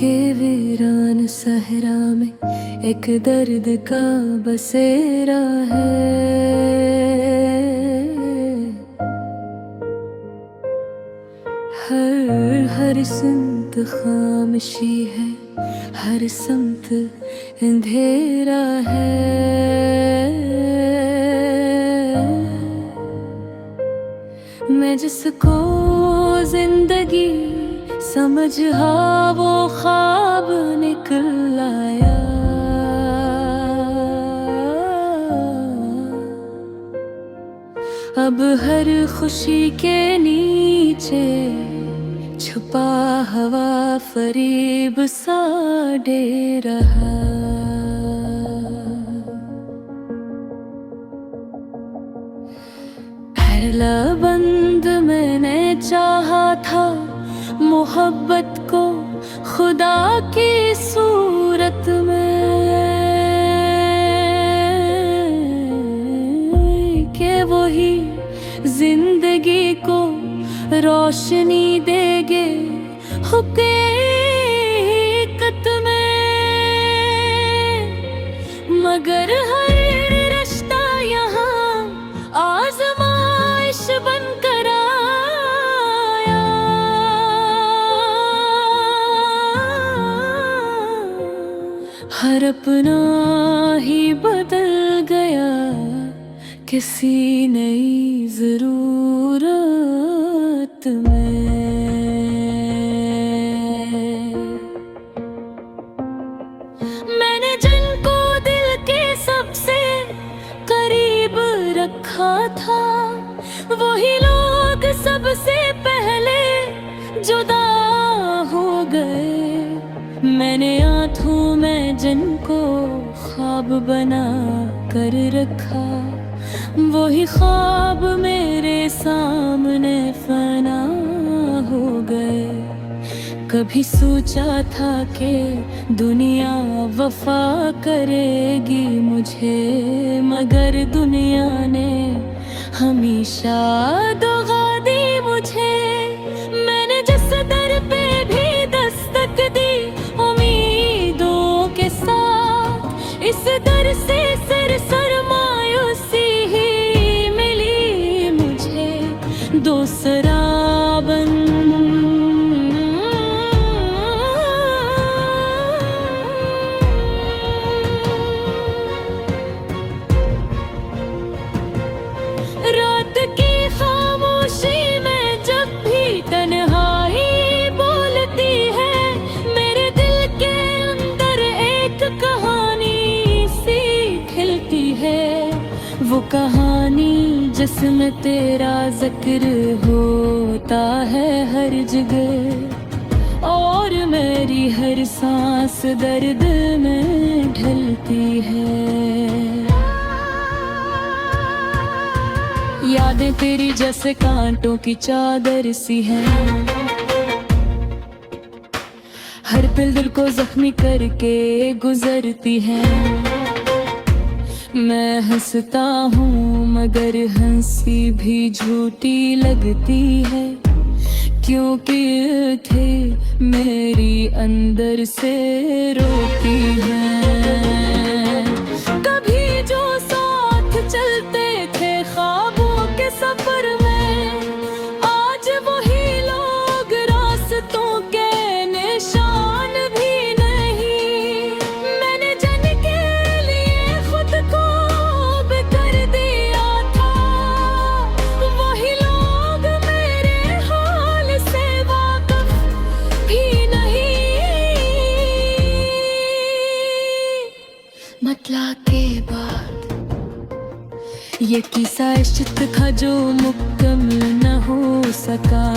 ये वीरान सहरा में एक दर्द का बसेरा है। हर सिमत खामोशी है, हर समत अंधेरा है। मैं जिसको जिंदगी समझा वो ख्वाब निकल आया। अब हर खुशी के नीचे छुपा हवा फरीब सा डे रहा। पहला बंद मैंने चाहा था मोहब्बत को खुदा की सूरत में, के वही जिंदगी को रोशनी देंगे हकीकत में। मगर हर रिश्ता यहाँ आज़माइश बनकर आया। हर अपना ही बदल गया किसी नई जरूरत में। मैंने जिनको दिल के सबसे करीब रखा था, वही लोग सबसे पहले जुदा हो गए। मैंने आंखों में जिनको ख्वाब बना कर रखा, वही ख्वाब मेरे सामने फना हो गए। कभी सोचा था कि दुनिया वफा करेगी मुझे, मगर दुनिया ने हमेशा दुआ दी मुझे। मैंने जिस दर पे भी दस्तक दी उम्मीदों के साथ, इस दर से मायूसी ही मिली मुझे। दूसरा बन रात की खामोशी में जब भी तन्हाई बोलती है, मेरे दिल के अंदर एक कहानी सी खिलती है। वो कहानी जिसमें तेरा जिक्र होता है हर जगह, और मेरी हर सांस दर्द में ढलती है। यादें तेरी जैसे कांटों की चादर सी हैं, हर पल दिल को जख्मी करके गुजरती हैं। मैं हंसता हूँ मगर हंसी भी झूठी लगती है, क्योंकि थे मेरी अंदर से रोती है। कभी जो साथ चलते थे ख्वाबों के सफर में, आज वही लोग रास्तों के निशान भी नहीं। मैंने जन के लिए खुद को कर दिया था, वही लोग मेरे हाल से वाकिफ भी नहीं। मतलब के बाद ये किस्सा इश्क था जो मुकम्मल न हो सका।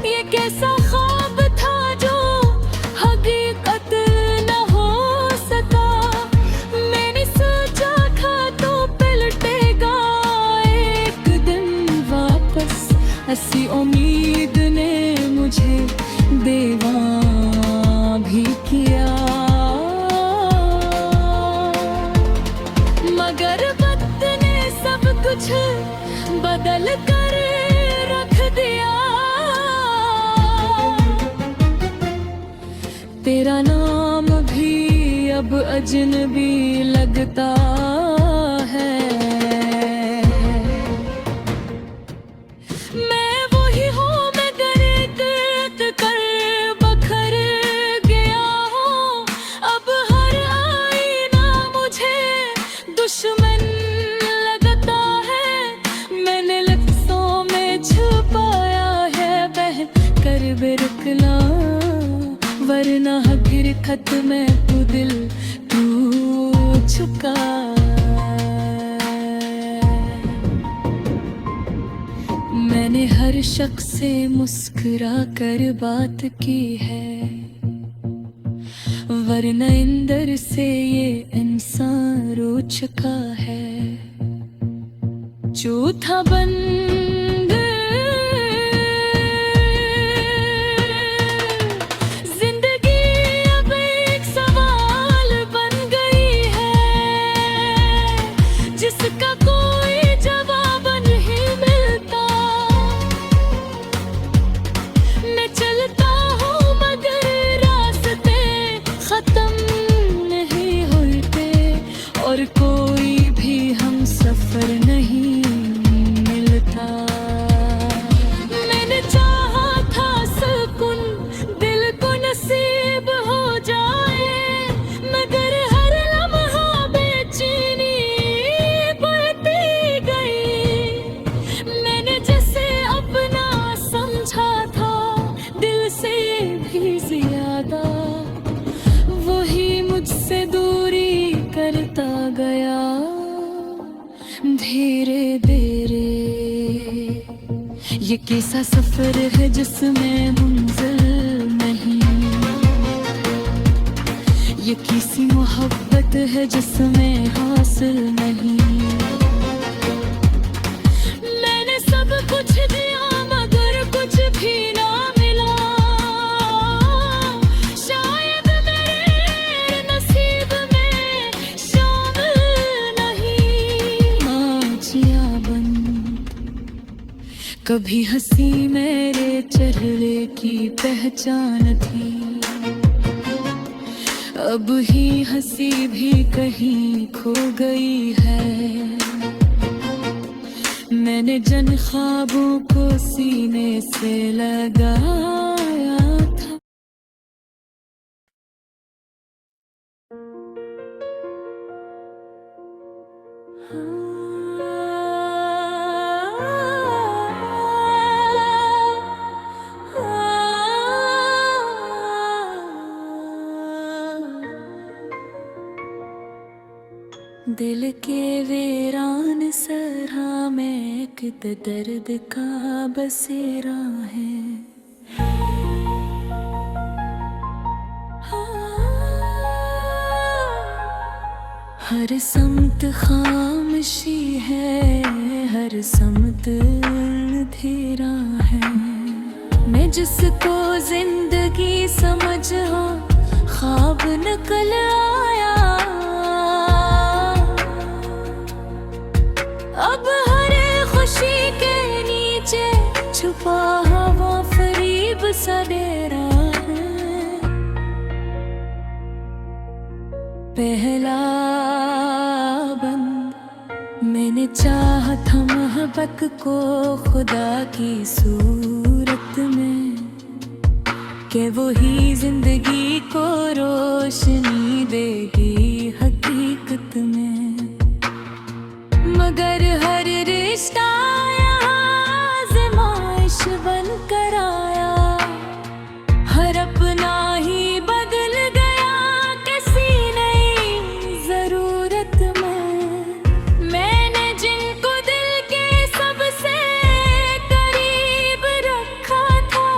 ये कैसा ख्वाब था जो हकीकत न हो सका। मैंने सोचा था तो पलटेगा एक दिन वापस, ऐसी उम्मीद ने मुझे दीवाना भी किया। मगर वक्त ने सब कुछ बदल कर मेरा नाम भी अब अजनबी लगता है। मैं वही हूँ मगर एक कर बखर गया हूँ। अब हर आईना मुझे दुश्मन लगता है। मैंने लफ्ज़ों में छुपाया है बह कर बेरुखना, वरना फिर खत में तू दिल टूट चुका। मैंने हर शख्स से मुस्कुरा कर बात की है, वरना अंदर से ये इंसान रो चुका है। चौथा बंद जिंदगी अब एक सवाल बन गई है, जिसका कोई जवाब नहीं मिलता। मैं चलता हूँ मगर रास्ते खत्म नहीं होते, और कोई भी हम सफर नहीं मिलता। मैंने चाहा था सुकून दिल को नसीब हो जाए, मगर हर लम्हा बेचैनी बढ़ती गई। मैंने जैसे अपना समझा था दिल से भी ज्यादा, वही मुझसे दूरी करता गया धीरे धीरे। ये कैसा सफर है जिसमें मंजिल नहीं, ये किसी मोहब्बत है जिसमें हासिल नहीं। मैंने सब कुछ दिया मगर कुछ भी ना मिला, शायद मेरे नसीब में शामिल नहीं। आँखियाँ बंद कभी हंसी मेरे चेहरे की पहचान थी, अब ही हंसी भी कहीं खो गई है। मैंने जन ख्वाबों को सीने से लगाया था। दिल के वीरान सरा में कित दर्द का बसेरा है। हर समत खामोशी है, हर समत अंधेरा है। मैं जिसको जिंदगी समझा ख्वाब निकल आया, अब हर खुशी के नीचे छुपा हवा फरीब सा डेरा है। पहला बंद मैंने चाहा था महबत को खुदा की सूरत में, कि वो ही जिंदगी को रोशनी देगी हकीकत में। मगर हर रिश्ता यहाँ आज़माइश बन कर आया, हर अपना ही बदल गया किसी नई जरूरत में। मैंने जिनको दिल के सबसे करीब रखा था,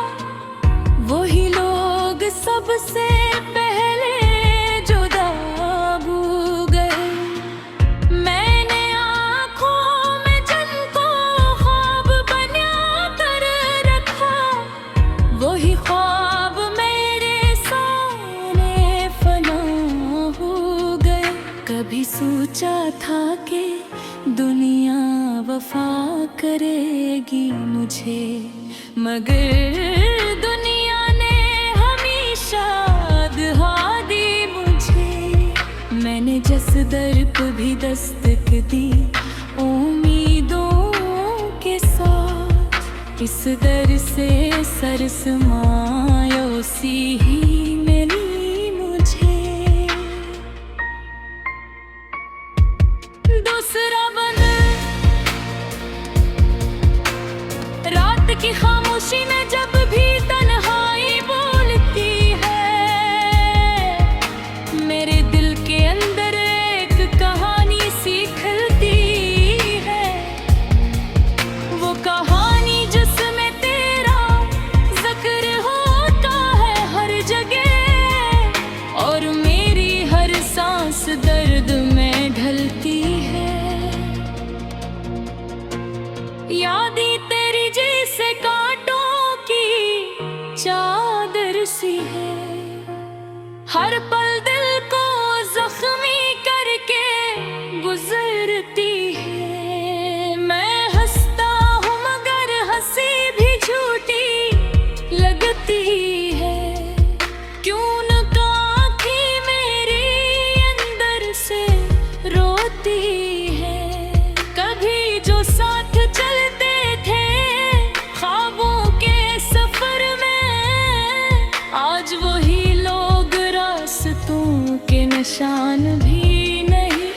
वही लोग सबसे पहले जुदा हो गए। मैंने आँखों में जिनको ख्वाब बना कर रखा, वही ख्वाब मेरे सामने फना हो गए। कभी सोचा था कि दुनिया वफा करेगी मुझे, मगर दुनिया ने हमेशा मैंने जिस दर पे भी दस्तक दी उम्मीदों के साथ, इस दर से सरसमायोसी ही मिली मुझे। दूसरा बन रात की खामोशी में जब भी तन्हाई बोलती है, मेरे दिल के अंदर एक कहानी सी खिलती है। वो कहानी जिसमें तेरा जिक्र होता है हर जगह, और मेरी हर सांस दर्द में ढलती है। यादें तेरी जैसे कांटों की चादर सी है, हर पल दिल को जख्मी करके गुजरती है। मैं हंसता हूँ मगर हंसी भी झूठी लगती है। क्यों न आँखें मेरी अंदर से रोती है। कभी जो साथ चलते थे ख्वाबों के सफर में, आज वही लोग रास्तों के निशान भी नहीं।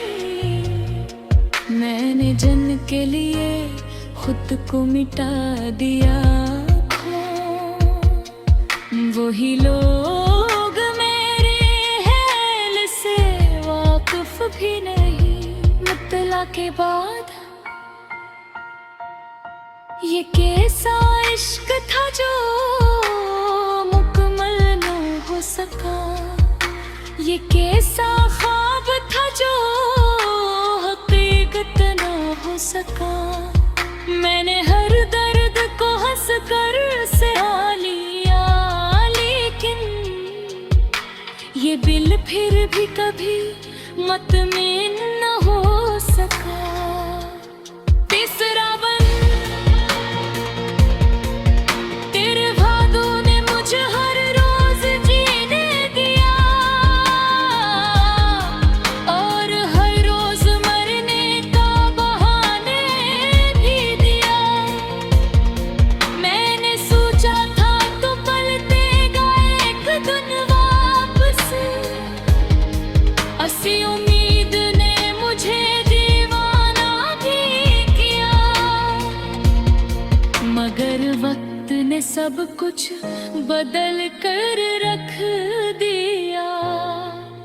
मैंने जन के लिए खुद को मिटा दिया, वही लोग मेरे हाल से वाकिफ भी नहीं। मुत्तला के बाद ये कैसा इश्क था जो मुकम्मल न हो सका, ये कैसा ख्वाब था जो हकीकत न हो सका। मैंने हर दर्द को हंस कर सहा लिया, लेकिन ये दिल फिर भी कभी मुतमईन न हो सका। तीसरा बन उम्मीद ने मुझे दीवाना भी किया, मगर वक्त ने सब कुछ बदल कर रख दिया।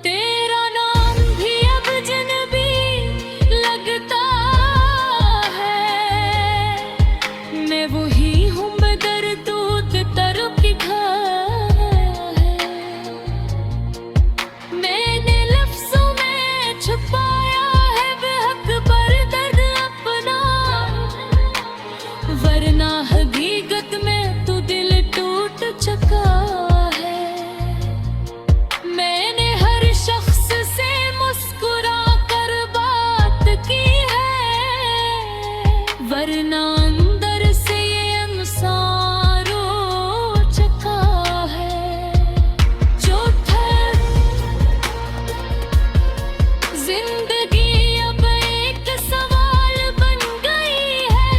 तेरा नाम भी अब जनबी लगता है, मैं वही हूँ मगर दूध तरफ की छुपाया है बेहक पर दर्द अपना, वरना हकीकत में तू दिल टूट चुका है। मैंने हर शख्स से मुस्कुरा कर बात की है, वरना अंदर से ये इंसान रो चुका है। चौथा जिंदगी अब एक सवाल बन गई है,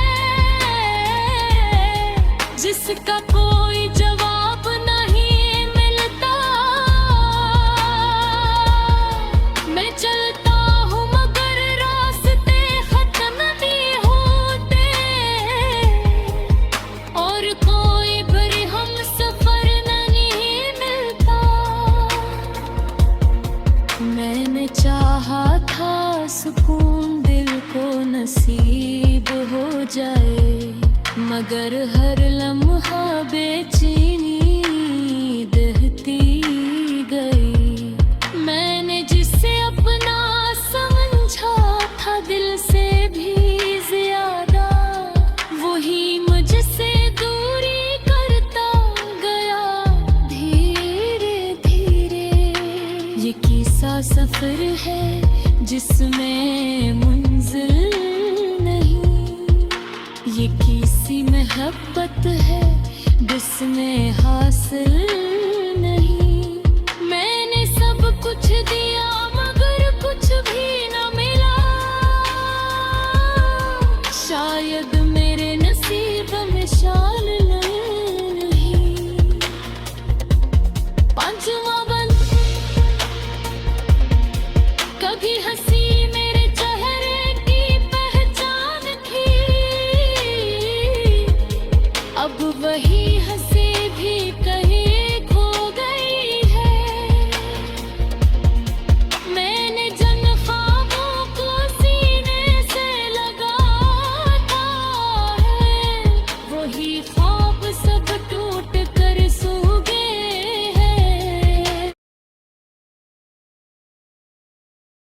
जिसका कोई जवाब नहीं मिलता। मैं चलता हूँ मगर रास्ते खत्म नहीं होते, और कोई भी हम सफर नहीं मिलता। मैंने चाहा था सुकून दिल को नसीब हो जाए, मगर हर लम्हा बेचैनी दहती गई। मैंने जिसे अपना समझा था दिल से भी ज्यादा, वही मुझसे दूरी करता गया धीरे धीरे। ये किस्सा सफर है जिसमें मंजिल नहीं, ये किसी मोहब्बत है जिसमें हासिल